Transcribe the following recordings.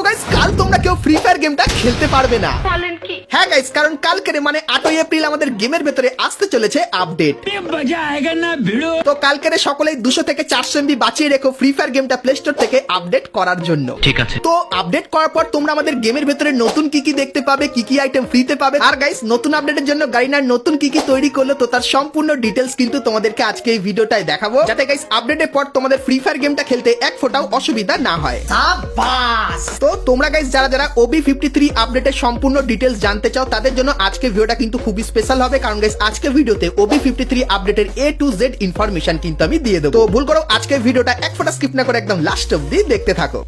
Guys কাল তোমরা কেউ ফ্রি ফায়ার গেমটা খেলতে পারবে না। হ্যাঁ গাইস, কারণ কালকের মানে 8ই এপ্রিল আমাদের গেমের ভেতরে আসতে চলেছে আপডেট। তো কালকের সকলেই 200 থেকে 400 MB বাঁচিয়ে রেখো ফ্রি ফায়ার গেমটা প্লে স্টোর থেকে আপডেট করার জন্য। ঠিক আছে। তো আপডেট করার পর তোমরা আমাদের গেমের ভেতরে নতুন কি কি দেখতে পাবে, কি কি আইটেম ফ্রিতে পাবে, আর গাইস নতুন আপডেটের জন্য গারিনার নতুন কি কি তৈরি করলো তো তার সম্পূর্ণ ডিটেলস কিন্তু তোমাদেরকে আজকে এই ভিডিওটায় দেখাবো, যাতে গাইস আপডেটের পর তোমাদের ফ্রি ফায়ার গেমটা খেলতে এক ফোঁটাও অসুবিধা না হয়। তো তোমরা গাইস যারা যারা OB53 আপডেটের সম্পূর্ণ ডিটেলস জানতে চাও তাদের জন্য আজকে ভিডিওটা কিন্তু খুবই স্পেশাল হবে, কারণ গাইস আজকে ভিডিওতে OB53 আপডেটের A to Z ইনফরমেশন কিন্তু আমি দিয়ে দেবো। তো ভুল করো আজকে ভিডিওটা এক ফোঁটা স্কিপ না করে একদম লাস্ট অবধি দেখতে থাকো।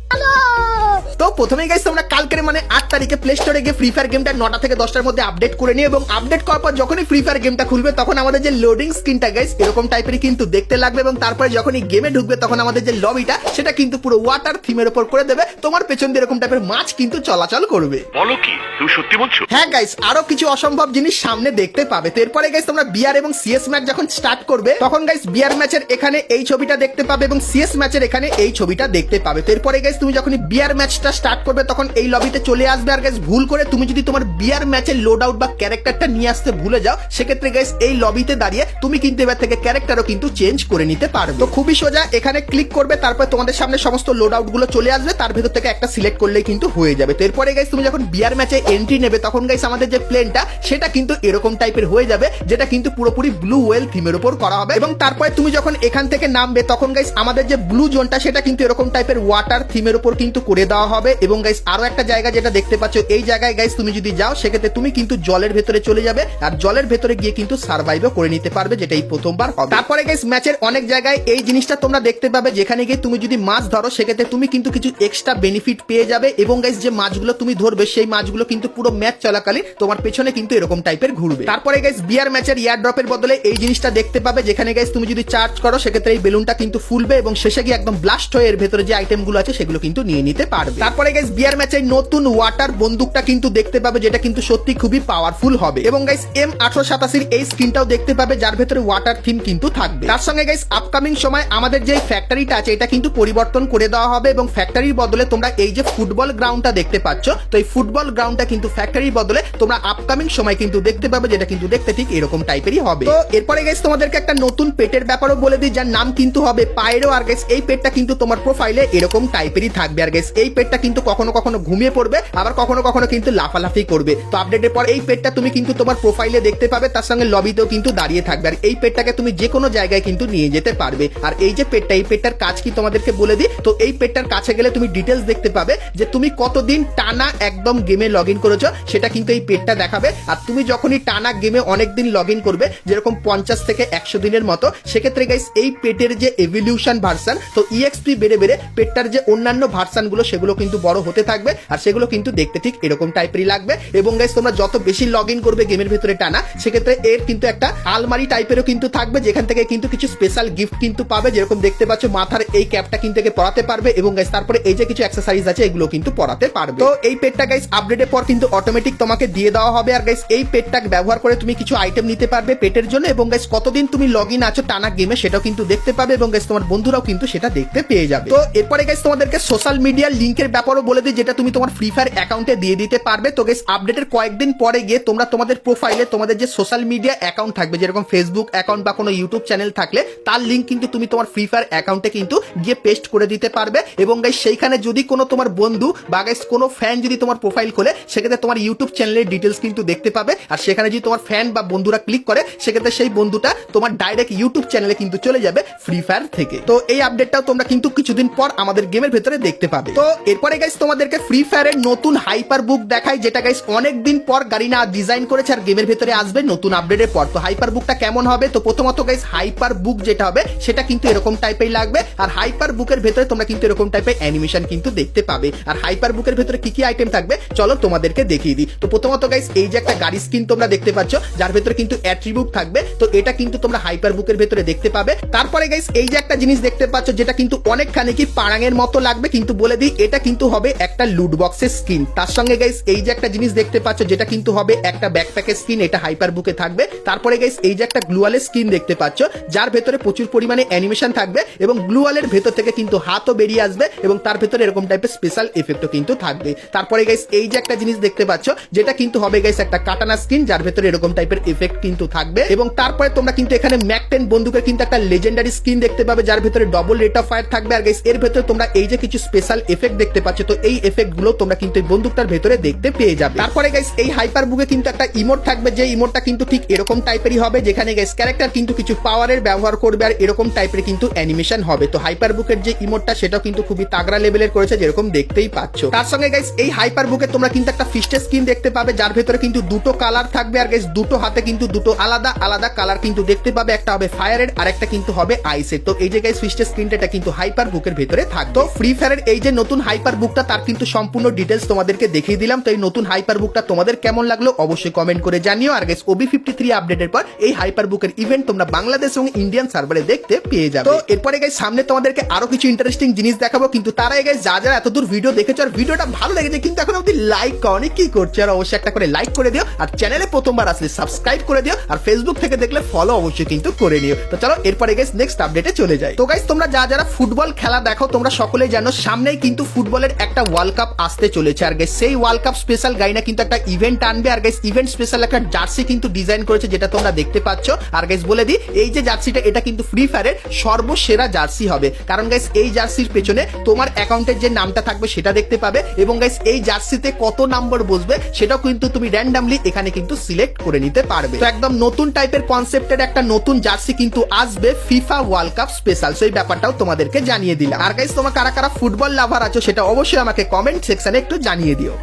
তো প্রথমেই গাইস তোমরা কালকের মানে 8 তারিখে প্লে স্টোরে গিয়ে ফ্রি ফায়ার গেমটা 9টা থেকে 10টার মধ্যে আপডেট করে নিও, এবং আপডেট করার পর যখনই ফ্রি ফায়ার গেমটা খুলবে তখন আমাদের যে লোডিং স্ক্রিনটা গাইস এরকম টাইপেরই কিন্তু দেখতে লাগবে, এবং তারপরে যখনই গেমে ঢুকবে তখন আমাদের যে লবিটা সেটা কিন্তু পুরো ওয়াটার থিমের উপর করে দেবে, তোমার পেছন দিয়ে এরকম টাইপের মাছ কিন্তু চলাচল করবে। বলো কি তুমি সত্যি বলছো? হ্যাঁ গাইস, আরো কিছু অসম্ভব জিনিস সামনে দেখতে পাবে। তো এরপরে গাইস তোমরা বিআর এবং সিএস ম্যাচ যখন স্টার্ট করবে তখন গাইস বিআর ম্যাচের এখানে এই ছবিটা দেখতে পাবে এবং সিএস ম্যাচের এখানে এই ছবিটা দেখতে পাবে। তো এরপরে গাইস তুমি যখনই বিআর ম্যাচটা স্টার্ট করবে তখন এই লবিতে চলে আসবে, আর গাইস ভুল করে তুমি যদি তোমার বিআর ম্যাচের লোড আউট বা ক্যারেক্টারটা নিয়ে আসতে ভুলে যাও সেক্ষেত্রে গাইস এই লবিতে দাঁড়িয়ে তুমি কিন্তু এবার থেকে ক্যারেক্টারও কিন্তু চেঞ্জ করে নিতে পারবে। তো খুবই সোজা, এখানে ক্লিক করবে, তারপর তোমাদের সামনে সমস্ত লোড আউট গুলো চলে আসবে, তার ভেতর থেকে একটা সিলেক্ট করলেই কিন্তু হয়ে যাবে। তো এরপরে গাইস তুমি যখন বিআর ম্যাচে এন্ট্রি নেবে তখন গাইস আমাদের যে প্লেনটা সেটা কিন্তু এরকম টাইপের হয়ে যাবে, যেটা কিন্তু পুরোপুরি ব্লু ওয়েল থিমের উপর করা হবে, এবং তারপরে তুমি যখন এখান থেকে নামবে তখন গাইস আমাদের যে ব্লু জোনটা সেটা কিন্তু এরকম টাইপের ওয়াটার থিমের উপর কিন্তু করে দেওয়া হবে। এবং গাইস আরো একটা জায়গা যেটা দেখতে পাচ্ছ, এই জায়গায় গাইস তুমি যদি যাও সেক্ষেত্রে তুমি কিন্তু জলের ভেতরে চলে যাবে, আর জলের ভেতরে গিয়ে কিন্তু সার্ভাইভও করে নিতে পারবে, যেটা এই প্রথমবার হবে। তারপরে গাইস ম্যাচের অনেক জায়গায় এই জিনিসটা তোমরা দেখতে পাবে, যেখানে গিয়ে তুমি যদি মাছ ধরো সেক্ষেত্রে তুমি কিন্তু কিছু এক্সট্রা বেনিফিট পেয়ে যাবে, এবং গাইস যে মাছগুলো তুমি ধরবে সেই মাছগুলো কিন্তু পুরো ম্যাচ চলাকালীন তোমার পেছনে কিন্তু এরকম টাইপের ঘুরবে। তারপরে গাইস বিআর ম্যাচের এয়ার ড্রপের বদলে এই জিনিসটা দেখতে পাবে, যেখানে গাইস তুমি যদি চার্জ করো সেক্ষেত্রে এই বেলুনটা কিন্তু ফুলবে এবং শেষে গিয়ে একদম ব্লাস্ট হয়ে এর ভেতরে যে আইটেমগুলো আছে সেগুলো কিন্তু নিয়ে নিতে পারবে। তারপরে গাইস বিআর ম্যাচের নতুন ওয়াটার বন্দুকটা কিন্তু দেখতে পাবে, যেটা কিন্তু সত্যি খুবই পাওয়ারফুল হবে, এবং গাইস M887 এই স্ক্রিনটাও দেখতে পাবে যার ভেতরে ওয়াটার থিম কিন্তু থাকবে। তার সঙ্গে গাইস আপকামিং সময় আমাদের যে ফ্যাক্টরিটা আছে এটা কিন্তু পরিবর্তন করে দেওয়া হবে, এবং ফ্যাক্টরির বদলে তোমরা এই যে ফুটবল গ্রাউন্ডটা দেখতে পাচ্ছ, তো এই ফুটবল গ্রাউন্ডটা কিন্তু ফ্যাক্টরির বদলে তোমরা আপকামিং সময় কিন্তু দেখতে পাবে, যেটা কিন্তু দেখতে ঠিক এরকম টাইপেরই হবে। তো এরপরে গাইস তোমাদেরকে একটা নতুন পেটের ব্যাপারও বলে দিই, যার নাম কিন্তু হবে পায়রো, আর গাইস এই পেটটা কিন্তু তোমার প্রোফাইলে এরকম টাইপেরই থাকবে, আর গাইস এই পেটটা কিন্তু কখনো কখনো ঘুমিয়ে পড়বে, আবার কখনো কখনো কিন্তু লাফালাফি করবে। তো আপডেটের পর এই পেটটা তুমি কিন্তু তোমার প্রোফাইলে দেখতে পাবে, তার সঙ্গে লবিতেও কিন্তু দাঁড়িয়ে থাকবে, আর এই পেটটাকে তুমি যে কোনো জায়গায় কিন্তু নিয়ে যেতে পারবে। আর এই যে পেটটা, এই পেটটার কাজ কি তোমাদেরকে বলে দিই, তো এই পেটটার কাছে গেলে তুমি ডিটেলস দেখতে পাবে যে তুমি কতদিন টানা একদম গেমে লগ ইন করেছো সেটা কিন্তু এই পেটটা দেখাবে, আর তুমি যখনই টানা গেমে অনেকদিন লগ ইন করবে যেরকম 50 থেকে 100 দিনের মতো, সেক্ষেত্রে গাইস এই পেটের যে এভলিউশন ভার্সন, তো ইএক্সপি বেড়ে বেড়ে পেটটার যে অন্যান্য ভার্সন গুলো সেগুলো কিন্তু বড় হতে থাকবে, আর সেগুলো কিন্তু দেখতে ঠিক এরকম টাইপেরই লাগবে। এবং গাইস তোমরা যত বেশি লগ ইন করবে গেমের ভেতরে টানা, সেক্ষেত্রে এর কিন্তু একটা আলমারি টাইপেরও কিন্তু থাকবে, যেখান থেকে কিন্তু কিছু স্পেশাল গিফট কিন্তু পাবে, যেরকম দেখতে পাচ্ছ মাথার এই ক্যাপটা কিন্তু একে পরাতে পারবে, এবং গাইস তারপরে এই যে কিছু অ্যাক্সেসরিজ আছে এগুলো কিন্তু পরাতে পারবে। তো এই পেটটা গাইস আপডেটের পর কিন্তু অটোমেটিক তোমাকে দিয়ে দেওয়া হবে, আর গাইস এই পেটটা ব্যবহার করে তুমি কিছু আইটেম নিতে পারবে পেটের জন্য, এবং গাইস কতদিন তুমি লগ ইন আছো টানা গেমে সেটাও কিন্তু দেখতে পাবে, এবং গাইস তোমার বন্ধুরাও কিন্তু সেটা দেখতে পেয়ে যাবে। তো এরপরে গাইস তোমাদেরকে সোশ্যাল মিডিয়া লিংকের ব্যাপারও বলে দিই, যেটা তুমি তোমার ফ্রি ফায়ার অ্যাকাউন্টে দিয়ে দিতে পারবে। তো গাইস আপডেটের কয়েকদিন পরে গিয়ে তোমরা তোমাদের প্রোফাইলে তোমাদের যে সোশ্যাল মিডিয়া অ্যাকাউন্ট থাকবে, যেরকম ফেসবুক অ্যাকাউন্ট বা কোনো ইউটিউব চ্যানেল থাকলে তার লিংক কিন্তু তুমি তোমার ফ্রি ফায়ার অ্যাকাউন্টে কিন্তু গিয়ে পেস্ট করে দিতে পারবে, এবং গাইস সেইখানে যদি কোনো তোমার বন্ধু বা গাইস কোনো ফ্যান যদি তোমার প্রোফাইল খোলে সেক্ষেত্রে তোমার ইউটিউব চ্যানেলের ডিটেলস কিন্তু দেখতে পাবে, আর সেখানে যদি তোমার ফ্যান বা বন্ধুরা ক্লিক করে সেক্ষেত্রে সেই বন্ধুটা তোমার ডাইরেক্ট ইউটিউব চ্যানেলে কিন্তু চলে যাবে ফ্রি ফায়ার থেকে। তো এই আপডেটটাও তোমরা কিন্তু কিছুদিন পর আমাদের গেমের ভেতরে দেখতে পাবে। তো এরপরে গাইস তোমাদেরকে ফ্রি ফায়ারের নতুন হাইপার বুক দেখাই, যেটা গাইস অনেকদিন পর গারিনা ডিজাইন করেছে আর গেমের ভেতরে আসবে নতুন আপডেটের পর। তো হাইপার বুকটা কেমন হবে, তো প্রথমত গাইস হাইপার বুক যেটা হবে সেটা কিন্তু এরকম টাইপের লাগবে, আর হাইপার বুকের ভেতরে তোমরা কিন্তু এরকম টাইপের অ্যানিমেশন কিন্তু দেখতে পাবে। আর হাইপার বুকের ভেতরে কি কি আইটেম থাকবে চলো তোমাদেরকে দেখিয়ে দিই। তো প্রথমত গাইস এই যে একটা গাড়ি স্কিন তোমরা দেখতে পাচ্ছ যার ভেতরে কিন্তু অ্যাট্রিবিউট থাকবে, তো এটা কিন্তু তোমরা হাইপার বুকের ভেতরে দেখতে পাবে। তারপরে গাইস এই যে একটা জিনিস দেখতে পাচ্ছ যেটা কিন্তু অনেকখানি কি পারাঙের মতো লাগবে, কিন্তু বলে দিই এটা কিন্তু হবে একটা লুট বক্সের স্কিন। তার সঙ্গে গাইস এই যে একটা জিনিস দেখতে পাচ্ছ যেটা কিন্তু হবে একটা ব্যাকপ্যাকের স্কিন, এটা হাইপার বুকে থাকবে। তারপরে গাইস এই যে একটা গ্লুয়ালের স্কিন দেখতে পাচ্ছ যার ভেতরে প্রচুর পরিমাণে অ্যানিমেশন থাকবে এবং গ্লুয়ালের ভেতর থেকে কিন্তু হাতও বেরিয়ে আসবে এবং তার ভেতরে এরকম টাইপের স্পেশাল এফেক্টও কিন্তু থাকবে। তারপরে গাইস এই যে একটা জিনিস দেখতে পাচ্ছ যেটা কিন্তু হবে গাইস একটা কাটানা স্কিন যার ভেতরে এরকম টাইপের এফেক্ট কিন্তু থাকবে এবং তারপরে তোমরা কিন্তু এখানে ম্যাক 10 বন্দুকের কিন্তু একটা লেজেন্ডারি স্কিন দেখতে পাবে যার ভেতরে ডবল রেট অফ ফায়ার থাকবে। আর গাইস এর ভেতরে তোমরা এই যে কিছু স্পেশাল এফেক্ট দেখতে পাচ্ছ, তো এই এফেক্ট গুলো তোমরা কিন্তু এই বন্দুকটার ভেতরে দেখতে পেয়ে যাবে। তারপরে গাইস এই হাইপার বুকে কিন্তু একটা ইমোট থাকবে, যে ইমোটটা কিন্তু ঠিক এরকম টাইপেরই হবে, যেখানে গাইস ক্যারেক্টার কিন্তু কিছু পাওয়ারের ব্যবহার করবে আর এরকম টাইপের কিন্তু অ্যানিমেশন হবে। তো হাইপার বুকের যে ইমোটটা সেটাও কিন্তু খুবই তাগড়া লেভেলের করেছে, যেরকম দেখতেই পাচ্ছ। তার সঙ্গে গাইস এই হাইপার বুকে তোমরা কিন্তু একটা ফিস্টের স্কিন দেখতে পাবে যার ভেতরে কিন্তু দুটো কালার থাকবে আর গাইস দুটো হাতে কিন্তু দুটো আলাদা আলাদা কালার কিন্তু দেখতে পাবে, একটা হবে ফায়ারের আর একটা কিন্তু হবে আইসের। তো এই যে গাইস ফিস্টের স্কিনটা এটা কিন্তু হাইপার বুকের ভেতরে থাকবে। তো ফ্রি ফায়ারের এই যে নতুন হাইপার বুকটা তার কিন্তু সম্পূর্ণ ডিটেলস তোমাদেরকে দেখিয়ে দিলাম। তো এই নতুন হাইপার বুকটা তোমাদের কেমন লাগলো অবশ্যই কমেন্ট করে জানিও। আর গাইস OB53 আপডেটের পর এই হাইপার বুকের ইভেন্ট তোমরা বাংলাদেশ এবং ইন্ডিয়ান সার্ভারে দেখতে পেয়ে যাবে। তো এরপরে গাইস সামনে তোমাদেরকে আরো কিছু ইন্টারেস্টিং জিনিস দেখাবো, কিন্তু তার আগে গাইস যারা এতদূর ভিডিও দেখেছো আর ভিডিওটা ভালো লেগেছে কিন্তু এখন অবধি লাইক করনি, কি করছো? আর অবশ্যই একটা করে লাইক করে দিও আর চ্যানেলে প্রথমবার আসলে সাবস্ক্রাইব করে দিও আর ফেসবুক থেকে দেখলে ফলো অবশ্যই কিন্তু করে নিও। তো চলো এরপরে গাইস নেক্সট আপডেটে চলে যাই। তো গাইস তোমরা যারা ফুটবল খেলা দেখো তোমরা সকলেই জানো সামনেই কিন্তু ফুটবলের একটা ওয়ার্ল্ড কাপ আসতে চলেছে। আর গাইস সেই ওয়ার্ল্ড কাপ স্পেশাল গাইনা কিন্তু একটা ইভেন্ট আনবে আর গাইস ইভেন্ট স্পেশাল একটা জার্সি কিন্তু ডিজাইন করেছে যেটা তোমরা দেখতে পাচ্ছ। আর গাইস বলে দিই এই যে জার্সিটা এটা কিন্তু ফ্রি ফায়ারের সর্বসেরা জার্সি হবে, কারণ গাইস এই জার্সির পেছনে তোমার অ্যাকাউন্টের যে নামটা থাকবে সেটা দেখতে পাবে এবং গাইস এই জার্সিতে কত নাম্বার বসবে সেটাও কিন্তু তুমি র্যান্ডমলি এখানে কিন্তু সিলেক্ট করে নিতে পারবে। তো একদম নতুন টাইপের কনসেপ্টের একটা নতুন জার্সি কিন্তু আসবে ফিফা ওয়ার্ল্ড কাপ স্পেশাল, সেই ব্যাপারটাও তোমাদেরকে জানিয়ে দিলাম। আর গাইস তোমরা কারা কারা ফুটবল লাভার আছো সেটা অবশ্যই আমাকে কমেন্ট সেকশনে একটু জানিয়ে দিও।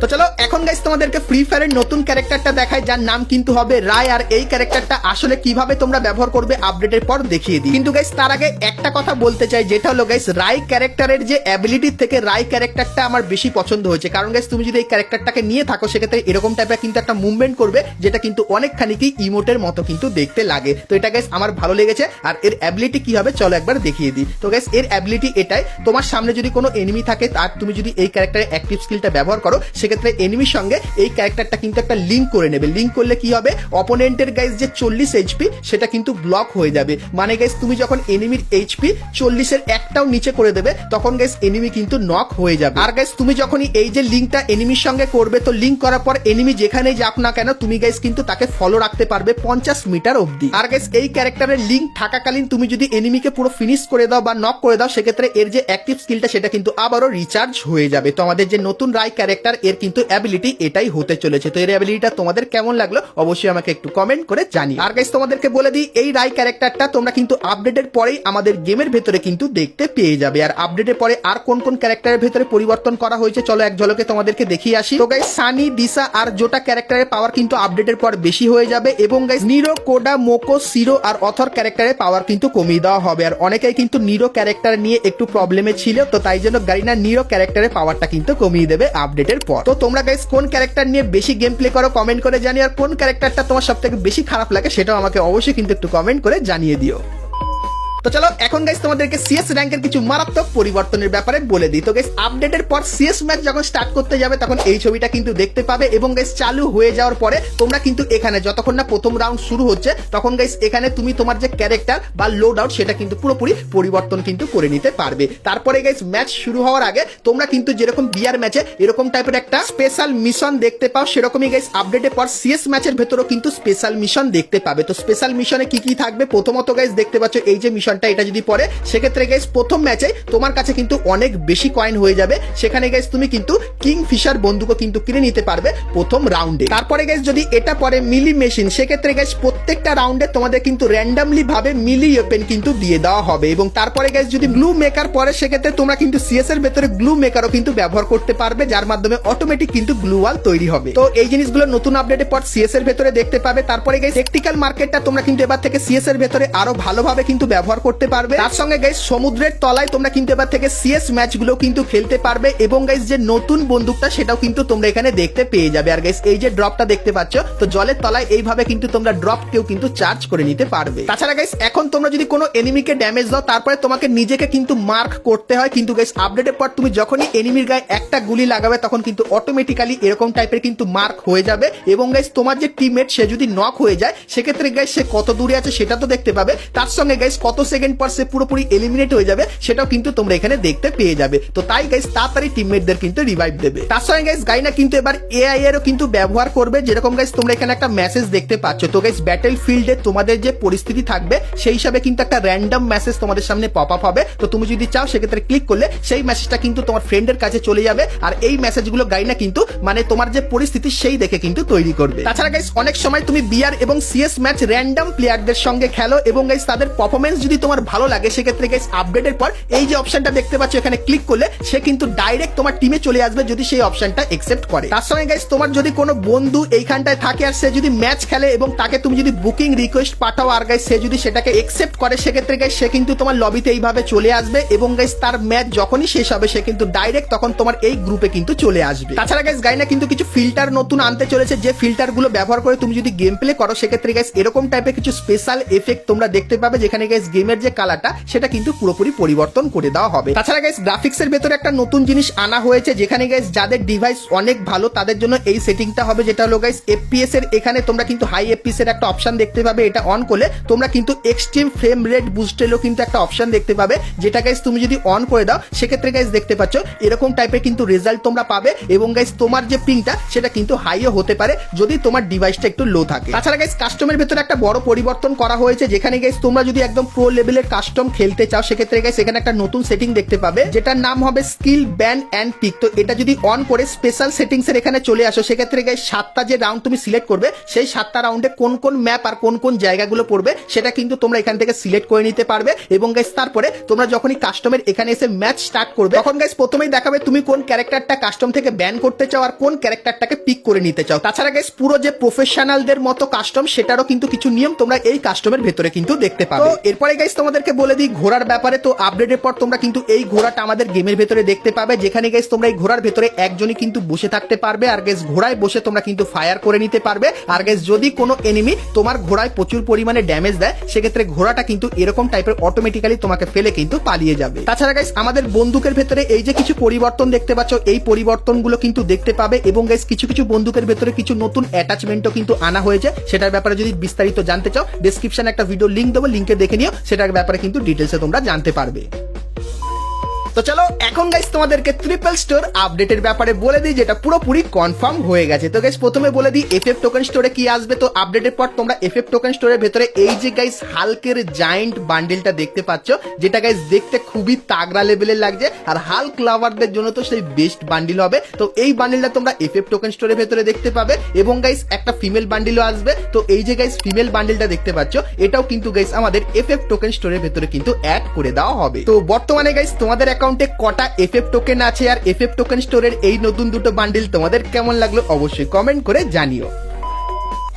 তো চলো এখন গাইস তোমাদেরকে ফ্রি ফায়ারের নতুন ক্যারেক্টারটা দেখায় যার নাম কিন্তু হবে রায়। আর এই ক্যারেক্টারটা আসলে কিভাবে তোমরা ব্যবহার করবে আপডেটের পর দেখিয়ে দিই। কিন্তু গাইস তার আগে একটা কথা বলতে চাই, যেটা হলো গাইস রায় ক্যারেক্টারের যে অ্যাবিলিটি থেকে রায় ক্যারেক্টারটা আমার বেশি পছন্দ হয়েছে, কারণ গাইস তুমি যদি এই ক্যারেক্টারটাকে নিয়ে থাকো সেক্ষেত্রে এরকম টাইপের কিন্তু একটা মুভমেন্ট করবে যেটা কিন্তু অনেকখানি কি ইমোটের মতো কিন্তু দেখতে লাগে। তো এটা গাইস আমার ভালো লেগেছে। আর এর অ্যাবিলিটি কি হবে চলো একবার দেখিয়ে দিই। তো গাইস এর অ্যাবিলিটি এটাই, তোমার সামনে যদি কোনো এনিমি থাকে আর তুমি যদি এই ক্যারেক্টারের অ্যাক্টিভ স্কিলটা ব্যবহার করো সেক্ষেত্রে এনিমির সঙ্গে এই ক্যারেক্টারটা কিন্তু একটা লিঙ্ক করে নেবে। লিঙ্ক করলে কি হবে, অপোনেন্টের গাইস যে 40 এইচপি সেটা কিন্তু ব্লক হয়ে যাবে। মানে গাইস তুমি যখন এনিমির এইচপি 40-এর একটাও নিচে করে দেবে তখন গাইস এনিমি কিন্তু নক হয়ে যাবে। আর গাইস তুমি যখনই এই যে লিঙ্কটা এনিমির সঙ্গে করবে তো লিঙ্ক করার পর এনিমি যেখানেই যাক না কেন তুমি গাইস কিন্তু তাকে ফলো রাখতে পারবে 50 মিটার অবধি। আর গাইস এই ক্যারেক্টারের লিঙ্ক থাকাকালীন তুমি যদি এনিমিকে পুরো ফিনিশ করে দাও বা নক করে দাও সেক্ষেত্রে এর যে অ্যাক্টিভ স্কিলটা সেটা কিন্তু আবারও রিচার্জ হয়ে যাবে। তো আমাদের যে নতুন রায় ক্যারেক্টার এর কিন্তু অ্যাবিলিটি এটাই হতে চলেছে। তো এর অ্যাবিলিটিটা তোমাদের কেমন লাগলো অবশ্যই আমাকে একটু কমেন্ট করে জানিও। আর গাইস তোমাদেরকে বলে দিই এই রায় ক্যারেক্টারটা তোমরা কিন্তু আপডেটের পরেই আমাদের গেমের ভেতরে কিন্তু দেখতে পেয়ে যাবে। আর আপডেটের পরে আর কোন কোন ক্যারেক্টারের ভেতরে পরিবর্তন করা হয়েছে চলো এক ঝলকে তোমাদেরকে দেখিয়ে আসি। তো গাইস সানি, দিশা আর জোটা ক্যারেক্টারের পাওয়ার কিন্তু আপডেটের পর বেশি হয়ে যাবে এবং গাইস নিরো, কোডা, মোকো, সিরো আর অথর ক্যারেক্টারের পাওয়ার কিন্তু কমিয়ে দেওয়া হবে। আর অনেকেই কিন্তু নিরো ক্যারেক্টার নিয়ে একটু প্রবলেমে ছিল, তো তাই জন্য গারিনা নিরো ক্যারেক্টারের পাওয়ারটা কিন্তু কমিয়ে দেবে আপডেটের পর। তো তোমরা গাইস কোন ক্যারেক্টার নিয়ে বেশি গেম প্লে করো কমেন্ট করে জানিও, আর কোন ক্যারেক্টারটা তোমার সবথেকে বেশি খারাপ লাগে সেটাও আমাকে অবশ্যই কিন্তু একটু কমেন্ট করে জানিয়ে দিও। তো চলো এখন গাইস তোমাদেরকে সিএস র্যাঙ্কের কিছু মারাত্মক পরিবর্তনের ব্যাপারে বলে দিই। তো গাইস আপডেটের পর সিএস ম্যাচ যখন স্টার্ট করতে যাবে তখন এই ছবিটা কিন্তু দেখতে পাবে এবং গাইস চালু হয়ে যাওয়ার পরে তোমরা কিন্তু এখানে যতক্ষণ না প্রথম রাউন্ড শুরু হচ্ছে তখন গাইস এখানে তুমি তোমার যে ক্যারেক্টার বা লোড আউট সেটা কিন্তু পুরোপুরি পরিবর্তন কিন্তু করে নিতে পারবে। তারপরে গাইস ম্যাচ শুরু হওয়ার আগে তোমরা কিন্তু যেরকম বিয়ার ম্যাচে এরকম টাইপের একটা স্পেশাল মিশন দেখতে পাও সেরকমই গাইস আপডেটের পর সিএস ম্যাচের ভেতরেও কিন্তু স্পেশাল মিশন দেখতে পাবে। তো স্পেশাল মিশনে কি কি থাকবে প্রথমত গাইস দেখতে পাচ্ছ এই যে মিশনটা, এটা যদি পরে সেক্ষেত্রে গাইস প্রথম ম্যাচে তোমার কাছে কিন্তু অনেক বেশি কয়েন হয়ে যাবে, সেখানে গাইস তুমি কিন্তু কিং ফিশার বন্দুকও কিন্তু কিনে নিতে পারবে প্রথম রাউন্ডে। তারপরে গাইস যদি এটা পরে মিলি মেশিন সেক্ষেত্রে গাইস প্রত্যেকটা রাউন্ডে তোমাদের কিন্তু র্যান্ডমলি ভাবে মিলি ওপেন কিন্তু দিয়ে দেওয়া হবে এবং তারপরে গাইস যদি গ্লু মেকার পরে সেক্ষেত্রে তোমরা কিন্তু সিএস এর ভেতরে গ্লু মেকারও কিন্তু ব্যবহার করতে পারবে যার মাধ্যমে অটোমেটিক কিন্তু গ্লু ওয়াল তৈরি হবে। তো এই জিনিসগুলো নতুন আপডেটের পর সিএস এর ভেতরে দেখতে পাবে। তারপরে গাইস টেকটিক্যাল মার্কেটটা তোমরা কিন্তু এবার থেকে সিএস এর ভেতরে আরো ভালোভাবে কিন্তু ব্যবহার করতে পারবে। তার সঙ্গে গাইস সমুদ্রের তলায় তোমরা কিন্তু এবার থেকে সিএস ম্যাচ গুলো কিন্তু খেলতে পারবে এবং গাইস যে নতুন বন্দুকটা সেটাও কিন্তু তোমরা এখানে দেখতে পেয়ে যাবে। আর গাইস এই যে ড্রপটা দেখতে পাচ্ছ, তো জলের তলায় এইভাবে কিন্তু তোমরা ড্রপ কেউ কিন্তু চার্জ করে নিতে পারবে। তাছাড়া গাইস এখন তোমরা যদি কোনো এনিমিকে ড্যামেজ দাও তারপরে তোমাকে নিজেকে কিন্তু মার্ক করতে হয়, কিন্তু গাইস আপডেটের পর তুমি যখনই এনিমির গায়ে একটা গুলি লাগাবে তখন কিন্তু অটোমেটিক্যালি এরকম টাইপের কিন্তু মার্ক হয়ে যাবে এবং গাইস তোমার যে টিমমেট সে যদি নক হয়ে যায় সেক্ষেত্রে গাইস সে কত দূরে আছে সেটা তো দেখতে পাবে, তার সঙ্গে গাইস কত সেকেন্ড পর সে পুরোপুরি এলিমিনেট হয়ে যাবে সেটাও কিন্তু তোমরা এখানে দেখতে পেয়ে যাবে। তো তাই গাইস তাড়াতাড়ি টিমমেটদের কিন্তু রিভাইভ দেবে। তার সঙ্গে গাইস গাইনা কিন্তু এবার এআই এরও কিন্তু ব্যবহার করবে, যেরকম গাইস তোমরা এখানে একটা মেসেজ দেখতে পাচ্ছ। তো গাইস ব্যাটল ফিল্ডে তোমাদের যে পরিস্থিতি থাকবে সেই হিসাবে কিন্তু একটা র্যান্ডম মেসেজ তোমাদের সামনে পপ আপ হবে। তো তুমি যদি চাও সেক্ষেত্রে ক্লিক করলে সেই মেসেজটা কিন্তু তোমার ফ্রেন্ডের কাছে চলে যাবে, আর এই মেসেজগুলো গাইনা কিন্তু মানে তোমার যে পরিস্থিতি সেই দেখে কিন্তু তৈরি করবে। তাছাড়া গাইস অনেক সময় তুমি বিআর এবং সিএস ম্যাচ র্যান্ডম প্লেয়ারদের সঙ্গে খেলো এবং গাইস তাদের পারফরম্যান্স যদি তোমার ভালো লাগে সেক্ষেত্রে গাইস আপডেটের পর এই যে অপশনটা দেখতে পাচ্ছ এখানে ক্লিক করলে সে কিন্তু ডাইরেক্ট তোমার টিমে চলে আসবে যদি সেই অপশনটা একসেপ্ট করে। তার সঙ্গে গাইস তোমার যদি কোনো বন্ধু এইখানটায় থাকে আর সে যদি ম্যাচ খেলে এবং তাকে তুমি যদি বুকিং রিকোয়েস্ট পাঠাও আর গাইস সে যদি সেটাকে একসেপ্ট করে সেক্ষেত্রে গাইস সে কিন্তু তোমার লবিতে এইভাবে চলে আসবে এবং গাইস তার ম্যাচ যখনই শেষ হবে সে কিন্তু ডাইরেক্ট তখন তোমার এই গ্রুপে কিন্তু চলে আসবে। তাছাড়া গাইস গাইনা কিন্তু কিছু ফিল্টার নতুন আনতে চলেছে, যে ফিল্টার গুলো ব্যবহার করে তুমি যদি গেম প্লে করো সেক্ষেত্রে গাইস এরকম টাইপের কিছু স্পেশাল এফেক্ট তোমরা দেখতে পাবে, যেখানে গাইস গেমের যে কালারটা সেটা কিন্তু পুরোপুরি পরিবর্তন করে দেওয়া হবে। তাছাড়া গাইস গ্রাফিক্সের ভেতরে একটা নতুন জিনিস আনা হয়েছে, যেখানে গাইস যাদের ডিভাইস অনেক ভালো তাদের জন্য এই সেটিংটা হবে, যেটা হলো গাইস এফপিএস এর এখানে তোমরা কিন্তু হাই এফপিএস এর একটা অপশন দেখতে পাবে। এটা অন করলে তোমরা কিন্তু এক্সট্রিম ফ্রেম রেট বুস্টেরও কিন্তু একটা অপশন দেখতে পাবে, যেটা গাইস তুমি যদি অন করে দাও সেক্ষেত্রে গাইস দেখতে পাচ্ছ এরকম টাইপের কিন্তু রেজাল্ট তোমরা পাবে এবং গাইস তোমার যে পিংটা সেটা কিন্তু হাইও হতে পারে যদি তোমার ডিভাইসটা একটু লো থাকে। তাছাড়া গাইস কাস্টমের ভেতরে একটা বড় পরিবর্তন করা হয়েছে, যেখানে গাইস তোমরা যদি একদম প্রো লেভেলের কাস্টম খেলতে চাও সেক্ষেত্রে গাইস এখানে একটা নতুন সেটিং দেখতে পাবে, যেটার নাম হবে স্কিল ব্যান এন্ড পিক। তো এটা যদি অন করে স্পেশাল সেটিংস এর এখানে চলে আসো সেক্ষেত্রে গাইস 7টা যে রাউন্ড তুমি সিলেক্ট করবে সেই 7টা রাউন্ডে কোন কোন ম্যাপ আর কোন কোন জায়গাগুলো পড়বে সেটা কিন্তু তোমরা এখান থেকে সিলেক্ট করে নিতে পারবে এবং গাইস তারপরে তোমরা যখনই কাস্টমের এখানে এসে ম্যাচ স্টার্ট করবে তখন গাইস প্রথমেই দেখাবে তুমি কোন ক্যারেক্টারটা কাস্টম থেকে ব্যান করতে চাও আর কোন ক্যারেক্টারটাকে পিক করে নিতে চাও। তাছাড়া গাইস পুরো যে প্রফেশনালদের মতো কাস্টম সেটারও কিন্তু কিছু নিয়ম তোমরা এই কাস্টমের ভেতরে কিন্তু দেখতে পাবে। তো এরপরে গাইস তোমাদেরকে বলে দিই ঘোড়ার ব্যাপারে। তো আপডেটের পর তোমরা কিন্তু এই ঘোড়াটা আমাদের গেমের ভেতরে দেখতে পাবে, যেখানে গাইস তোমরা এই ঘোড়ার ভেতরে একজনই কিন্তু বসে থাকতে পারবে আর গাইস ঘোড়ায় বসে তোমরা কিন্তু ফায়ার করে নিতে পারবে। আর গাইস যদি কোনো এনিমি তোমার ঘোড়ায় প্রচুর পরিমাণে ড্যামেজ দেয় সেক্ষেত্রে ঘোড়াটা কিন্তু এরকম টাইপের অটোমেটিক্যালি তোমাকে ফেলে কিন্তু পালিয়ে যাবে। তাছাড়া গাইস আমাদের বন্দুকের ভেতরে এই যে কিছু পরিবর্তন দেখতে পাচ্ছ এই পরিবর্তনগুলো কিন্তু দেখতে পাবে এবং গাইস কিছু কিছু বন্দুকের ভেতরে কিছু নতুন অ্যাটাচমেন্টও কিন্তু আনা হয়েছে, সেটার ব্যাপারে যদি বিস্তারিত জানতে চাও ডেসক্রিপশনে একটা ভিডিও লিংক দেবো, লিংকে দেখে নিও, সেটার ব্যাপারে কিন্তু ডিটেলসে তোমরা জানতে পারবে। তো চলো এখন গাইস তোমাদেরকে ট্রিপল স্টোর আপডেটের ব্যাপারে বলে দিই, যেটা পুরোপুরি কনফার্ম হয়ে গেছে। তো গাইস প্রথমে বলে দিই এফএফ টোকেন স্টোরে কি আসবে। তো আপডেটের পর তোমরা এফএফ টোকেন স্টোরের ভেতরে এই যে গাইস হাল্কের জায়ান্ট বান্ডেলটা দেখতে পাচ্ছ, যেটা গাইস দেখতে খুবই তাগড়া লেভেলের লাগছে আর হাল্ক লাভারদের জন্য তো সেই বেস্ট বান্ডিল হবে। তো এই বান্ডিলটা তোমরা এফএফ টোকেন স্টোরের ভেতরে দেখতে পাবে এবং গাইস একটা ফিমেল বান্ডিলও আসবে। তো এই যে গাইস ফিমেল বান্ডিলটা দেখতে পাচ্ছ এটাও কিন্তু গাইস আমাদের এফএফ টোকেন স্টোরের ভেতরে কিন্তু অ্যাড করে দেওয়া হবে। তো বর্তমানে গাইস তোমাদের অ্যাকাউন্টে কটা এফএফ টোকেন আছে আর এফএফ টোকেন স্টোরের এই নতুন দুটো বান্ডিল তোমাদের কেমন লাগলো অবশ্যই কমেন্ট করে জানিও।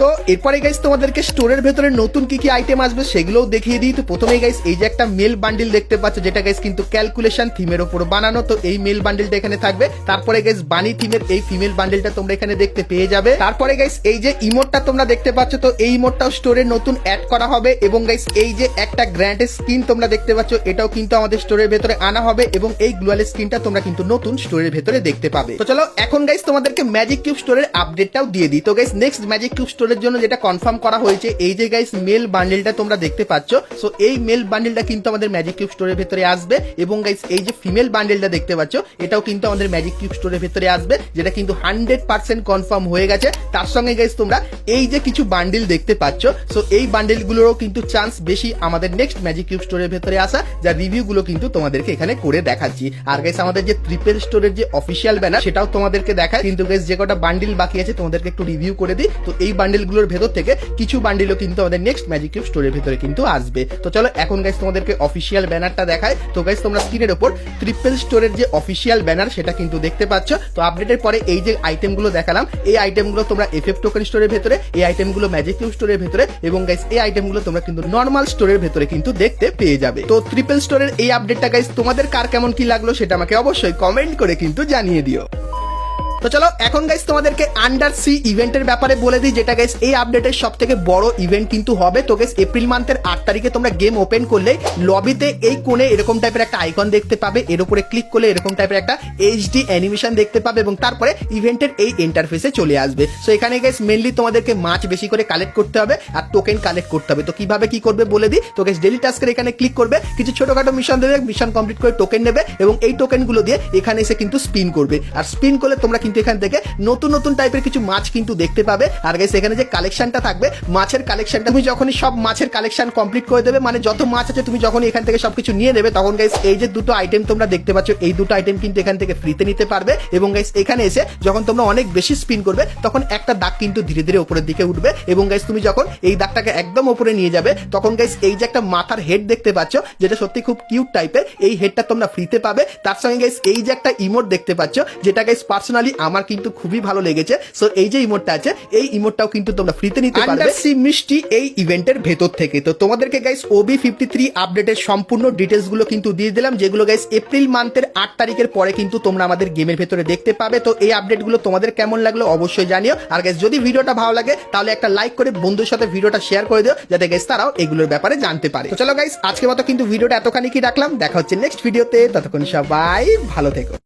তো এরপরে গাইস তোমাদেরকে স্টোরের ভেতরে নতুন কি কি আইটেম আসবে সেগুলোও দেখিয়ে দিই। তো প্রথমেই গাইস এই যে একটা মেল বান্ডিল দেখতে পাচ্ছ, যেটা গাইস কিন্তু ক্যালকুলেশন থিমের উপর বানানো। তো এই মেল বান্ডিলটা এখানে থাকবে। তারপরে গাইস বানি থিমের এই ফিমেল বান্ডিলটা তোমরা এখানে দেখতে পেয়ে যাবে। তারপরে গাইস এই যে ইমোটটা তোমরা দেখতে পাচ্ছ, তো এই ইমোটটাও স্টোরে নতুন অ্যাড করা হবে এবং গাইস এই যে একটা গ্র্যান্ড স্কিন তোমরা দেখতে পাচ্ছ এটাও কিন্তু আমাদের স্টোরের ভেতরে আনা হবে এবং এই গ্লোয়াল স্কিনটা তোমরা কিন্তু নতুন স্টোরের ভেতরে দেখতে পাবে। তো চলো এখন গাইস তোমাদেরকে ম্যাজিক কিউব স্টোরের আপডেটটাও দিয়ে দিই। তো গাইস নেক্সট ম্যাজিক কিউব স্টোরের জন্য যেটা কনফার্ম করা হয়েছে এই যে গাইস মেল বান্ডেলটা তোমরা দেখতে পাচ্ছ, সো এই মেল বান্ডেলটা কিন্তু আমাদের ম্যাজিক কিউব স্টোরের ভেতরে আসবে এবং গাইস এই যে ফিমেল বান্ডেলটা দেখতে পাচ্ছ এটাও কিন্তু আমাদের ম্যাজিক কিউব স্টোরের ভেতরে আসবে, যেটা কিন্তু 100% কনফার্ম হয়ে গেছে। তার সঙ্গে গাইস তোমরা এই যে কিছু বান্ডেল দেখতে পাচ্ছ, সো এই বান্ডেলগুলোরও কিন্তু চান্স বেশি আমাদের নেক্সট ম্যাজিক কিউব স্টোরের ভেতরে আসা, যার রিভিউগুলো কিন্তু তোমাদেরকে এখানে করে দেখাচ্ছি। আর গাইস আমাদের যে ট্রিপল স্টোরের যে অফিসিয়াল ব্যানার সেটাও তোমাদেরকে দেখায়, কিন্তু গাইস যে কটা বান্ডেল বাকি আছে তোমাদেরকে একটু রিভিউ করে দিই। তো এই বান্ডেল বান্ডিলগুলোর ভেতর থেকে কিছু বান্ডিলও কিন্তু আমাদের নেক্সট ম্যাজিক কিউব স্টোরের ভেতরে কিন্তু আসবে। তো চলো এখন গাইস তোমাদেরকে অফিসিয়াল ব্যানারটা দেখায়। তো গাইস তোমরা স্ক্রিনের উপর ট্রিপল স্টোরের যে অফিসিয়াল ব্যানার সেটা কিন্তু দেখতে পাচ্ছ। তো আপডেটের পরে এই যে আইটেমগুলো দেখালাম, এই আইটেমগুলো তোমরা এফএফ টোকেন স্টোরের ভেতরে, এই আইটেমগুলো ম্যাজিক কিউব স্টোরের ভেতরে এবং গাইস এই আইটেমগুলো তোমরা কিন্তু নর্মাল স্টোরের ভেতরে কিন্তু দেখতে পেয়ে যাবে। তো ট্রিপল স্টোরের এই আপডেটটা গাইস তোমাদের কার কেমন কি লাগলো সেটা আমাকে অবশ্যই কমেন্ট করে কিন্তু জানিয়ে দিও। তো চলো এখন গাইস তোমাদেরকে আন্ডার সি ইভেন্টের ব্যাপারে বলে দিই, যেটা গাইস এই আপডেটের সব থেকে বড় ইভেন্ট কিন্তু হবে। তো গাইস এপ্রিল মান্থের 8 তারিখে তোমরা গেম ওপেন করলে লবিতে এই কোণে এরকম টাইপের একটা আইকন দেখতে পাবে, এর উপরে ক্লিক করলে এরকম টাইপের একটা এইচডি অ্যানিমেশন দেখতে পাবে এবং তারপরে ইভেন্টের এই ইন্টারফেসে চলে আসবে। সো এখানে গাইস মেইনলি তোমাদেরকে মাছ বেশি করে কালেক্ট করতে হবে আর টোকেন কালেক্ট করতে হবে। তো কিভাবে কি করবে বলে দিই। তো গাইস ডেইলি টাস্কের এখানে ক্লিক করবে, কিছু ছোটখাটো মিশন দেবে, মিশন কমপ্লিট করে টোকেন নেবে এবং এই টোকেনগুলো দিয়ে এখানে এসে কিন্তু স্পিন করবে। আর স্পিন করলে তোমরা কিন্তু এখান থেকে নতুন নতুন টাইপের কিছু মাছ কিন্তু দেখতে পাবে। আর গাইস এখানে যে কালেকশনটা থাকবে, মাছের কালেকশনটা তুমি যখনই সব মাছের কালেকশন কমপ্লিট করে দেবে, মানে যত মাছ আছে তুমি যখন এখান থেকে সবকিছু নিয়ে নেবে, তখন গাইস এই যে দুটো আইটেম তোমরা দেখতে পাচ্ছ, এই দুটো আইটেম কিন্তু এখান থেকে ফ্রিতে নিতে পারবে। এবং গাইস এখানে এসে যখন তোমরা অনেক বেশি স্পিন করবে, তখন একটা দাগ কিন্তু ধীরে ধীরে উপরের দিকে উঠবে এবং গাইস তুমি যখন এই দাগটাকে একদম উপরে নিয়ে যাবে, তখন গাইস এই যে একটা মাথার হেড দেখতে পাচ্ছ, যেটা সত্যি খুব কিউট টাইপের, এই হেডটা তোমরা ফ্রিতে পাবে। তার সঙ্গে গাইস এই যে একটা ইমোট দেখতে পাচ্ছ, যেটা গাইস পার্সোনালি আমার কিন্তু খুবই ভালো লেগেছে। সো এই যে ইমোটটা আছে, এই ইমোটটাও কিন্তু তোমরা ফ্রিতে নিতে পারবে আন্ডার সি মিষ্টি এই ইভেন্টের ভেতর থেকে। তো তোমাদেরকে গাইস OB53 আপডেটের সম্পূর্ণ ডিটেলস গুলো কিন্তু দিয়ে দিলাম, যেগুলো গাইস এপ্রিল মান্থের 8 তারিখের পরে কিন্তু তোমরা আমাদের গেমের ভেতরে দেখতে পাবে। তো এই আপডেটগুলো তোমাদের কেমন লাগলো অবশ্যই জানিও। আর গাইস যদি ভিডিওটা ভালো লাগে তাহলে একটা লাইক করে বন্ধুদের সাথে ভিডিওটা শেয়ার করে দিও, যাতে গাইস তারাও এগুলোর ব্যাপারে জানতে পারে। তো চলো গাইস আজকের মতো কিন্তু ভিডিওটা এতখানি কি রাখলাম, দেখা হচ্ছে নেক্সট ভিডিওতে। ততক্ষণ সবাই ভালো থেকো।